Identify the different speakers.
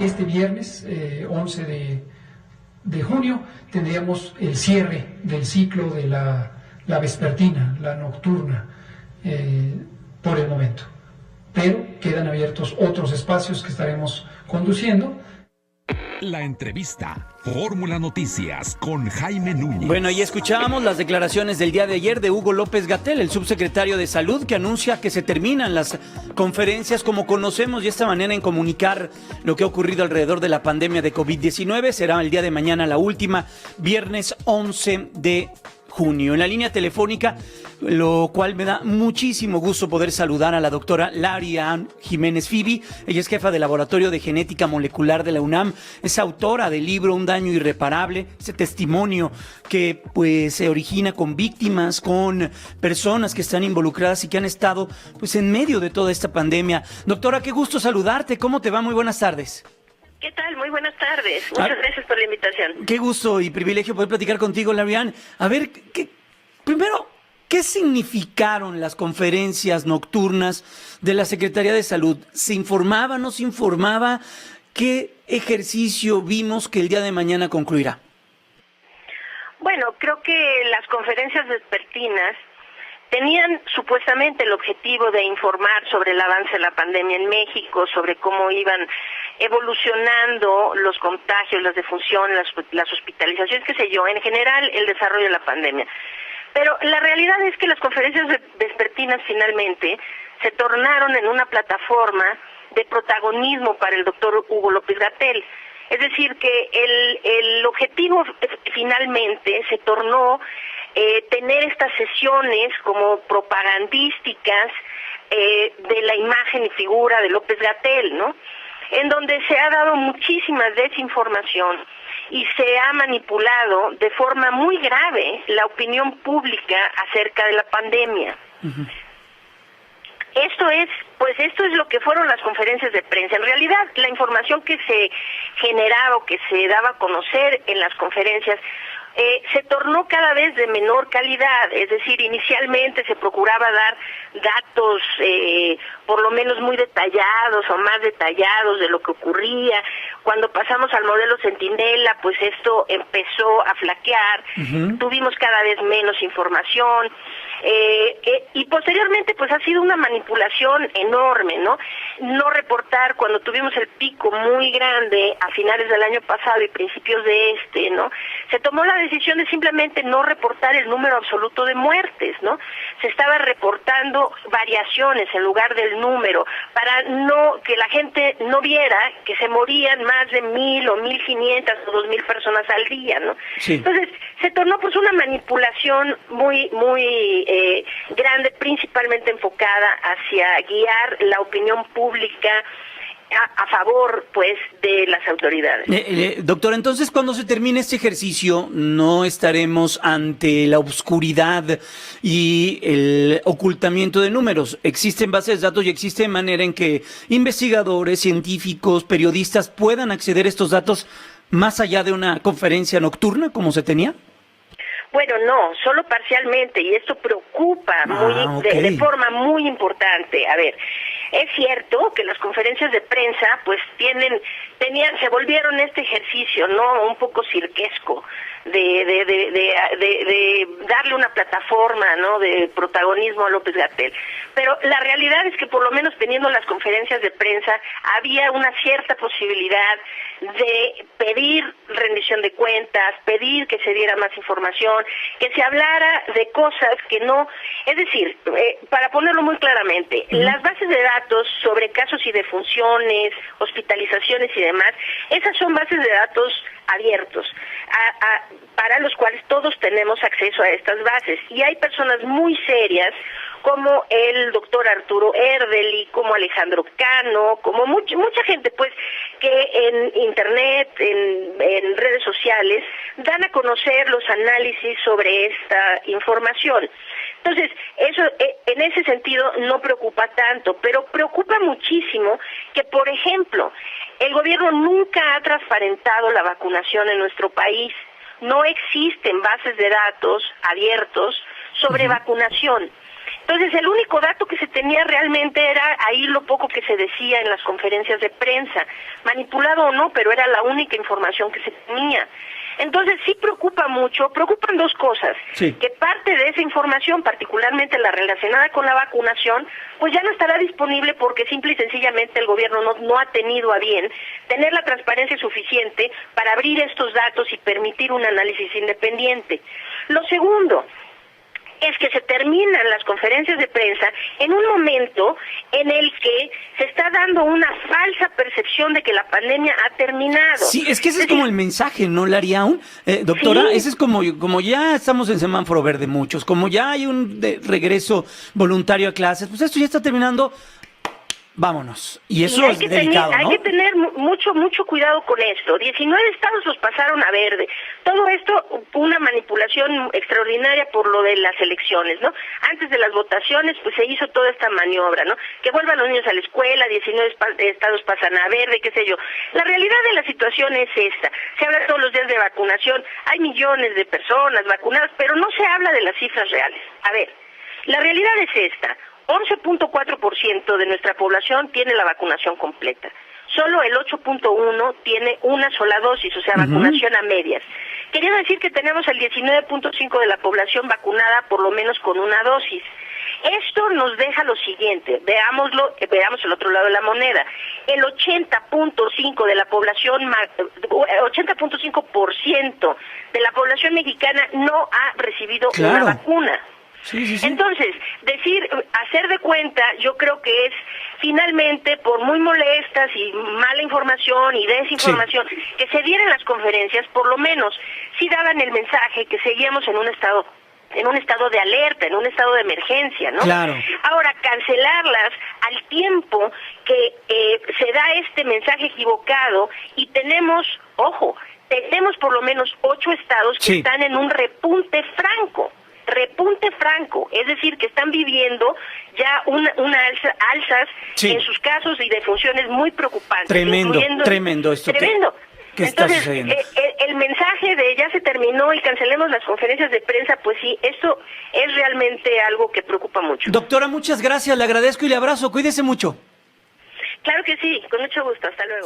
Speaker 1: Este viernes 11 de junio tendríamos el cierre del ciclo de la vespertina, la nocturna, por el momento. Pero quedan abiertos otros espacios que estaremos conduciendo.
Speaker 2: La entrevista, Fórmula Noticias con Jaime Núñez.
Speaker 3: Bueno, y escuchábamos las declaraciones del día de ayer de Hugo López-Gatell, el subsecretario de Salud, que anuncia que se terminan las conferencias como conocemos, y esta manera en comunicar lo que ha ocurrido alrededor de la pandemia de COVID-19. Será el día de mañana la última, viernes 11 de junio. En la línea telefónica, lo cual me da muchísimo gusto poder saludar a la doctora Laria Jiménez Fibi. Ella es jefa del Laboratorio de Genética Molecular de la UNAM, es autora del libro Un daño irreparable, ese testimonio que pues se origina con víctimas, con personas que están involucradas y que han estado pues en medio de toda esta pandemia. Doctora, qué gusto saludarte, ¿cómo te va? Muy buenas tardes.
Speaker 4: ¿Qué tal? Muy buenas tardes. Muchas gracias por la invitación.
Speaker 3: Qué gusto y privilegio poder platicar contigo, Larian. A ver, primero, ¿qué significaron las conferencias nocturnas de la Secretaría de Salud? ¿Se informaba, no se informaba? ¿Qué ejercicio vimos que el día de mañana concluirá?
Speaker 4: Bueno, creo que las conferencias vespertinas tenían supuestamente el objetivo de informar sobre el avance de la pandemia en México, sobre cómo iban evolucionando los contagios, las defunciones, las hospitalizaciones, qué sé yo, en general el desarrollo de la pandemia. Pero la realidad es que las conferencias vespertinas finalmente se tornaron en una plataforma de protagonismo para el doctor Hugo López-Gatell. Es decir, que el objetivo finalmente se tornó tener estas sesiones como propagandísticas de la imagen y figura de López-Gatell, ¿no? En donde se ha dado muchísima desinformación y se ha manipulado de forma muy grave la opinión pública acerca de la pandemia. Uh-huh. Esto es lo que fueron las conferencias de prensa. En realidad, la información que se generaba o que se daba a conocer en las conferencias se tornó cada vez de menor calidad, es decir, inicialmente se procuraba dar datos por lo menos muy detallados o más detallados de lo que ocurría. Cuando pasamos al modelo Centinela, pues esto empezó a flaquear, uh-huh. Tuvimos cada vez menos información, y posteriormente pues ha sido una manipulación enorme, ¿no? No reportar cuando tuvimos el pico muy grande a finales del año pasado y principios de ¿no? Se tomó la decisión de simplemente no reportar el número absoluto de muertes, ¿no? Se estaba reportando variaciones en lugar del número, para que la gente no viera que se morían más de 1,000 o 1,500 o 2,000 personas al día, ¿no? Sí. Entonces, se tornó pues una manipulación muy grande, principalmente enfocada hacia guiar la opinión pública a favor, pues, de las autoridades.
Speaker 3: Doctor, entonces, cuando se termine este ejercicio, no estaremos ante la oscuridad y el ocultamiento de números. Existen bases de datos y existe manera en que investigadores, científicos, periodistas puedan acceder a estos datos más allá de una conferencia nocturna, como se tenía.
Speaker 4: Bueno, no, solo parcialmente, y esto preocupa de forma muy importante. A ver, es cierto que las conferencias de prensa pues se volvieron este ejercicio, ¿no? Un poco cirquesco de darle una plataforma, ¿no? De protagonismo a López-Gatell. Pero la realidad es que por lo menos teniendo las conferencias de prensa había una cierta posibilidad de pedir rendición de cuentas, pedir que se diera más información, que se hablara de cosas que no, es decir, para ponerlo muy claramente, las bases de datos sobre casos y defunciones, hospitalizaciones y demás, esas son bases de datos abiertos, para los cuales todos tenemos acceso a estas bases, y hay personas muy serias como el doctor Arturo Erdely, como Alejandro Cano, como mucha gente pues que en internet, en redes sociales dan a conocer los análisis sobre esta información. Entonces, eso en ese sentido no preocupa tanto, pero preocupa muchísimo que, por ejemplo, el gobierno nunca ha transparentado la vacunación en nuestro país. No existen bases de datos abiertos sobre vacunación. Entonces, el único dato que se tenía realmente era ahí lo poco que se decía en las conferencias de prensa, manipulado o no, pero era la única información que se tenía. Entonces sí preocupa mucho, preocupan dos cosas,
Speaker 3: sí,
Speaker 4: que parte de esa información, particularmente la relacionada con la vacunación, pues ya no estará disponible porque simple y sencillamente el gobierno no ha tenido a bien tener la transparencia suficiente para abrir estos datos y permitir un análisis independiente. Lo segundo es que se terminan las conferencias de prensa en un momento en el que se está dando una falsa percepción de que la pandemia ha terminado.
Speaker 3: Sí, es que ese es como el mensaje, ¿no, Lariaun? Doctora,
Speaker 4: Sí.
Speaker 3: ese es como ya estamos en semáforo verde muchos, como ya hay un regreso voluntario a clases, pues esto ya está terminando, vámonos. Y eso es delicado, ¿no?
Speaker 4: Hay que tener mucho cuidado con esto. 19 estados los pasaron a verde. Todo esto, una manipulación extraordinaria por lo de las elecciones, ¿no? Antes de las votaciones, pues se hizo toda esta maniobra, ¿no? Que vuelvan los niños a la escuela, 19 estados pasan a verde, qué sé yo. La realidad de la situación es esta. Se habla todos los días de vacunación. Hay millones de personas vacunadas, pero no se habla de las cifras reales. A ver, la realidad es esta. 11.4% de nuestra población tiene la vacunación completa. Solo el 8.1% tiene una sola dosis, o sea, vacunación a medias. Quería decir que tenemos el 19.5% de la población vacunada por lo menos con una dosis. Esto nos deja lo siguiente, veamos el otro lado de la moneda. El 80.5% de la población, 80.5% de la población mexicana no ha recibido una vacuna.
Speaker 3: Sí.
Speaker 4: Entonces, hacer de cuenta, yo creo que es finalmente, por muy molestas y mala información y desinformación que se dieran las conferencias, por lo menos sí daban el mensaje que seguíamos en un estado de alerta, en un estado de emergencia, ¿no?
Speaker 3: Claro.
Speaker 4: Ahora, cancelarlas al tiempo que se da este mensaje equivocado y tenemos por lo menos 8 estados que están en un repunte franco, es decir, que están viviendo ya alzas en sus casos y defunciones muy preocupantes.
Speaker 3: Tremendo esto.
Speaker 4: Tremendo.
Speaker 3: ¿Qué está sucediendo?
Speaker 4: El mensaje de ya se terminó y cancelemos las conferencias de prensa, pues sí, esto es realmente algo que preocupa mucho.
Speaker 3: Doctora, muchas gracias, le agradezco y le abrazo, cuídese mucho.
Speaker 4: Claro que sí, con mucho gusto, hasta luego.